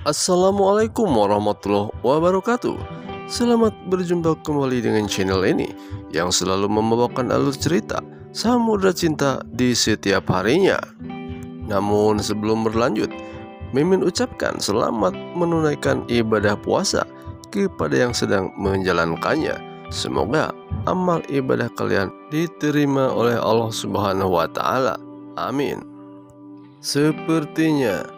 Assalamualaikum warahmatullahi wabarakatuh. Selamat berjumpa kembali dengan channel ini yang selalu membawakan alur cerita Samudra Cinta di setiap harinya. Namun sebelum berlanjut, Mimin ucapkan selamat menunaikan ibadah puasa kepada yang sedang menjalankannya. Semoga amal ibadah kalian diterima oleh Allah Subhanahu wa Ta'ala. Amin. Sepertinya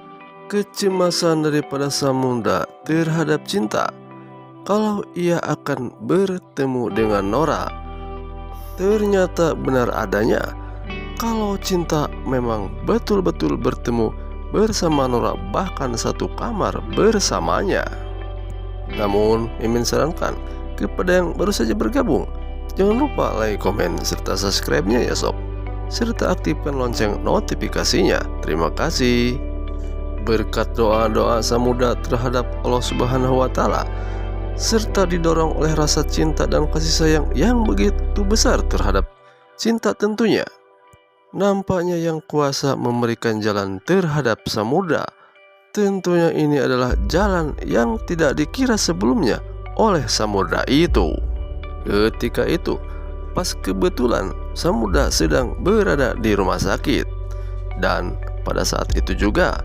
kecemasan daripada Samudra terhadap cinta kalau ia akan bertemu dengan Nora ternyata benar adanya. Kalau cinta memang betul-betul bertemu bersama Nora, bahkan satu kamar bersamanya. Namun Mimin sarankan kepada yang baru saja bergabung, jangan lupa like, komen, serta subscribe-nya ya sob, serta aktifkan lonceng notifikasinya. Terima kasih. Berkat doa-doa Samudra terhadap Allah Subhanahu wa Ta'ala, serta didorong oleh rasa cinta dan kasih sayang yang begitu besar terhadap cinta tentunya, nampaknya yang kuasa memberikan jalan terhadap Samudra. Tentunya ini adalah jalan yang tidak dikira sebelumnya oleh Samudra itu. Ketika itu, pas kebetulan Samudra sedang berada di rumah sakit, dan pada saat itu juga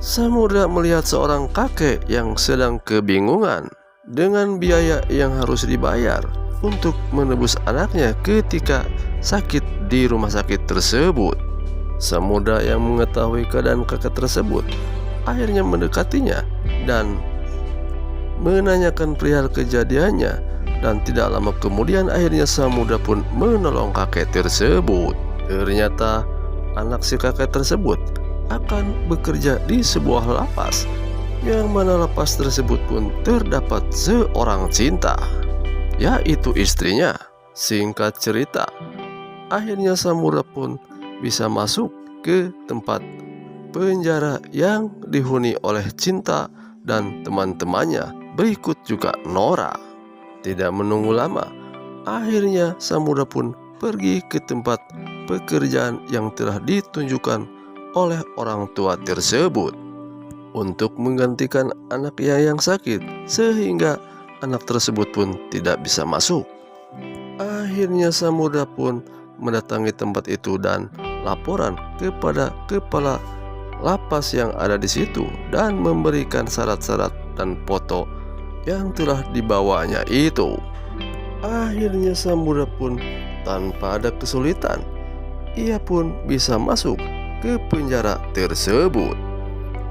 Samudra melihat seorang kakek yang sedang kebingungan dengan biaya yang harus dibayar untuk menebus anaknya ketika sakit di rumah sakit tersebut. Samudra yang mengetahui keadaan kakek tersebut akhirnya mendekatinya dan menanyakan perihal kejadiannya, dan tidak lama kemudian akhirnya Samudra pun menolong kakek tersebut. Ternyata anak si kakek tersebut akan bekerja di sebuah lapas, yang mana lapas tersebut pun terdapat seorang cinta, yaitu istrinya. Singkat cerita, akhirnya Samudra pun bisa masuk ke tempat penjara yang dihuni oleh cinta dan teman-temannya, berikut juga Nora. Tidak menunggu lama, akhirnya Samudra pun pergi ke tempat pekerjaan yang telah ditunjukkan oleh orang tua tersebut untuk menggantikan anaknya yang sakit, sehingga anak tersebut pun tidak bisa masuk. Akhirnya Samudra pun mendatangi tempat itu dan laporan kepada kepala lapas yang ada di situ, dan memberikan syarat-syarat dan foto yang telah dibawanya itu. Akhirnya Samudra pun tanpa ada kesulitan, ia pun bisa masuk ke penjara tersebut.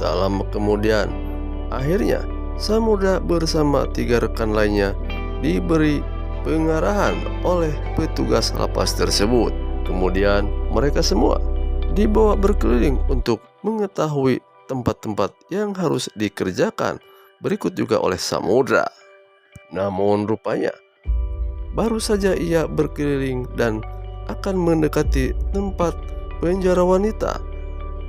Tak lama kemudian, akhirnya Samudra bersama 3 rekan lainnya diberi pengarahan oleh petugas lapas tersebut. Kemudian mereka semua dibawa berkeliling untuk mengetahui tempat-tempat yang harus dikerjakan, berikut juga oleh Samudra. Namun rupanya baru saja ia berkeliling dan akan mendekati tempat penjara wanita,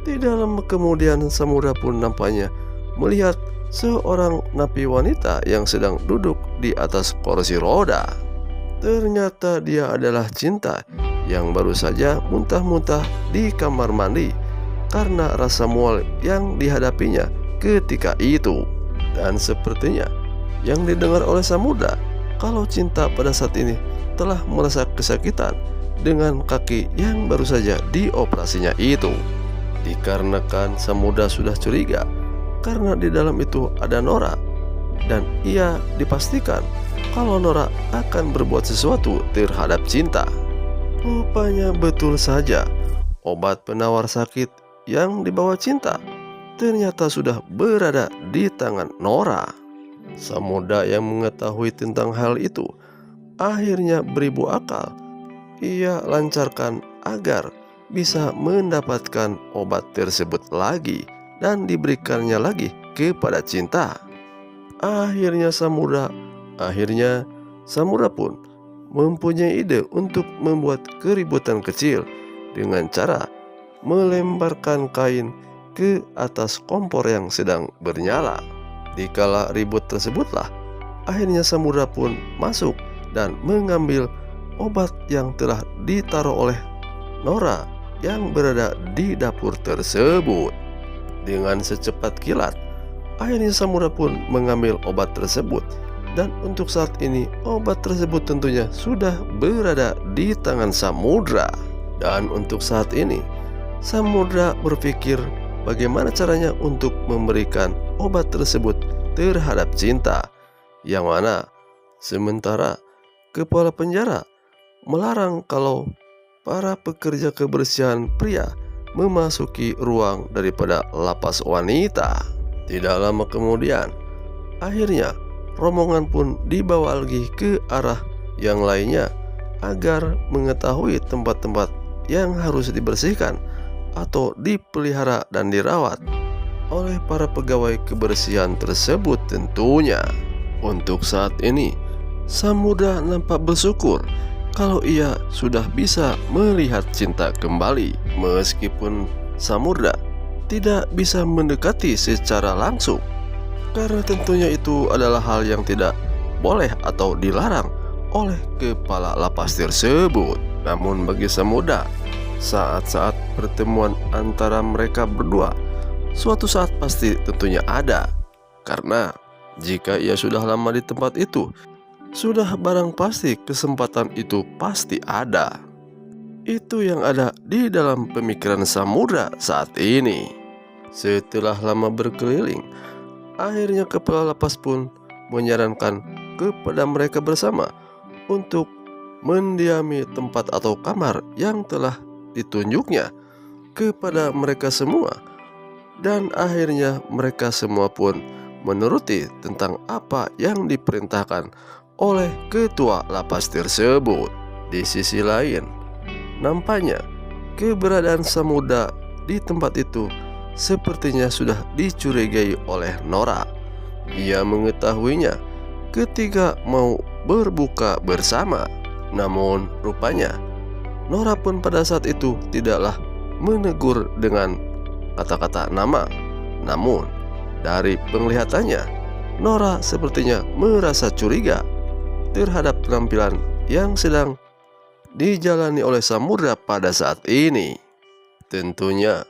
tidak lama kemudian Samudra pun nampaknya melihat seorang napi wanita yang sedang duduk di atas kursi roda. Ternyata dia adalah cinta yang baru saja muntah-muntah di kamar mandi karena rasa mual yang dihadapinya ketika itu. Dan sepertinya yang didengar oleh Samudra, kalau cinta pada saat ini telah merasa kesakitan dengan kaki yang baru saja dioperasinya itu. Dikarenakan Samudra sudah curiga karena di dalam itu ada Nora, dan ia dipastikan kalau Nora akan berbuat sesuatu terhadap cinta. Rupanya betul saja, obat penawar sakit yang dibawa cinta ternyata sudah berada di tangan Nora. Samudra yang mengetahui tentang hal itu akhirnya beribu akal. Ia lancarkan agar bisa mendapatkan obat tersebut lagi dan diberikannya lagi kepada cinta. Akhirnya Samudra pun mempunyai ide untuk membuat keributan kecil dengan cara melemparkan kain ke atas kompor yang sedang bernyala. Dikala ribut tersebutlah akhirnya Samudra pun masuk dan mengambil obat yang telah ditaruh oleh Nora yang berada di dapur tersebut. Dengan secepat kilat, Akhirnya Samudra pun mengambil obat tersebut, dan untuk saat ini obat tersebut tentunya sudah berada di tangan Samudra. Dan untuk saat ini Samudra berpikir bagaimana caranya untuk memberikan obat tersebut terhadap Cinta, yang mana sementara kepala penjara melarang kalau para pekerja kebersihan pria memasuki ruang daripada lapas wanita. Tidak lama kemudian, akhirnya rombongan pun dibawa lagi ke arah yang lainnya agar mengetahui tempat-tempat yang harus dibersihkan atau dipelihara dan dirawat oleh para pegawai kebersihan tersebut tentunya. Untuk saat ini Samudra nampak bersyukur kalau ia sudah bisa melihat Cinta kembali, meskipun Samudra tidak bisa mendekati secara langsung, karena tentunya itu adalah hal yang tidak boleh atau dilarang oleh kepala lapas tersebut. Namun bagi Samudra, saat-saat pertemuan antara mereka berdua suatu saat pasti tentunya ada, karena jika ia sudah lama di tempat itu, sudah barang pasti kesempatan itu pasti ada. Itu yang ada di dalam pemikiran Samudra saat ini. Setelah lama berkeliling, akhirnya kepala lapas pun menyarankan kepada mereka bersama untuk mendiami tempat atau kamar yang telah ditunjuknya kepada mereka semua. Dan akhirnya mereka semua pun menuruti tentang apa yang diperintahkan oleh ketua lapas tersebut. Di sisi lain, nampaknya keberadaan Samudra di tempat itu sepertinya sudah dicurigai oleh Nora. Ia mengetahuinya ketika mau berbuka bersama. Namun rupanya Nora pun pada saat itu tidaklah menegur dengan kata-kata nama. Namun dari penglihatannya, Nora sepertinya merasa curiga terhadap penampilan yang sedang dijalani oleh Samudra pada saat ini. Tentunya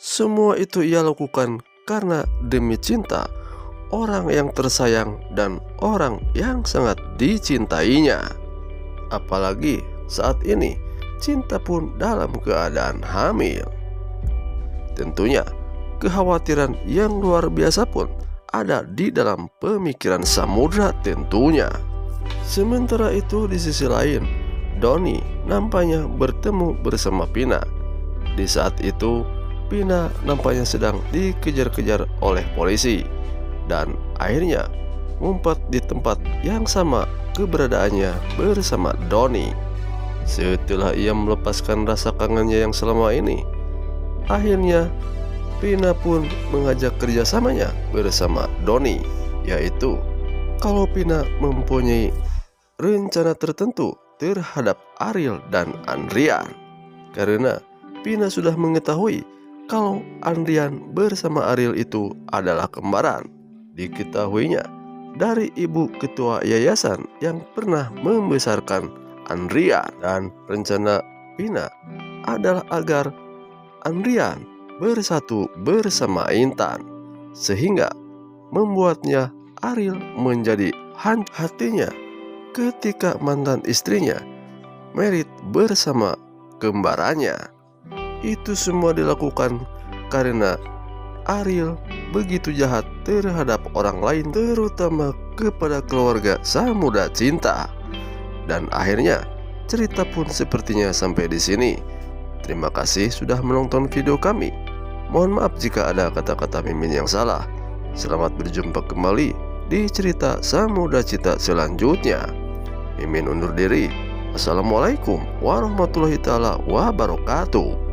semua itu ia lakukan karena demi Cinta, orang yang tersayang dan orang yang sangat dicintainya. Apalagi saat ini Cinta pun dalam keadaan hamil. Tentunya kekhawatiran yang luar biasa pun ada di dalam pemikiran Samudra tentunya. Sementara itu di sisi lain, Doni nampaknya bertemu bersama Pina. Di saat itu Pina nampaknya sedang dikejar-kejar oleh polisi, dan akhirnya ngumpet di tempat yang sama keberadaannya bersama Doni. Setelah ia melepaskan rasa kangennya yang selama ini, akhirnya Pina pun mengajak kerjasamanya bersama Doni, yaitu kalau Pina mempunyai rencana tertentu terhadap Ariel dan Andrian. Karena Pina sudah mengetahui kalau Andrian bersama Ariel itu adalah kembaran. Diketahuinya dari ibu ketua yayasan yang pernah membesarkan Andrian, dan rencana Pina adalah agar Andrian bersatu bersama Intan, sehingga membuatnya Ariel menjadi hatinya ketika mantan istrinya Merit bersama kembarannya. Itu semua dilakukan karena Ariel begitu jahat terhadap orang lain, terutama kepada keluarga Samudra Cinta. Dan akhirnya cerita pun sepertinya sampai di sini. Terima kasih sudah menonton video kami. Mohon maaf jika ada kata-kata Mimin yang salah. Selamat berjumpa kembali di cerita Samudra Cinta selanjutnya. Mimin undur diri. Assalamualaikum warahmatullahi taala wabarakatuh.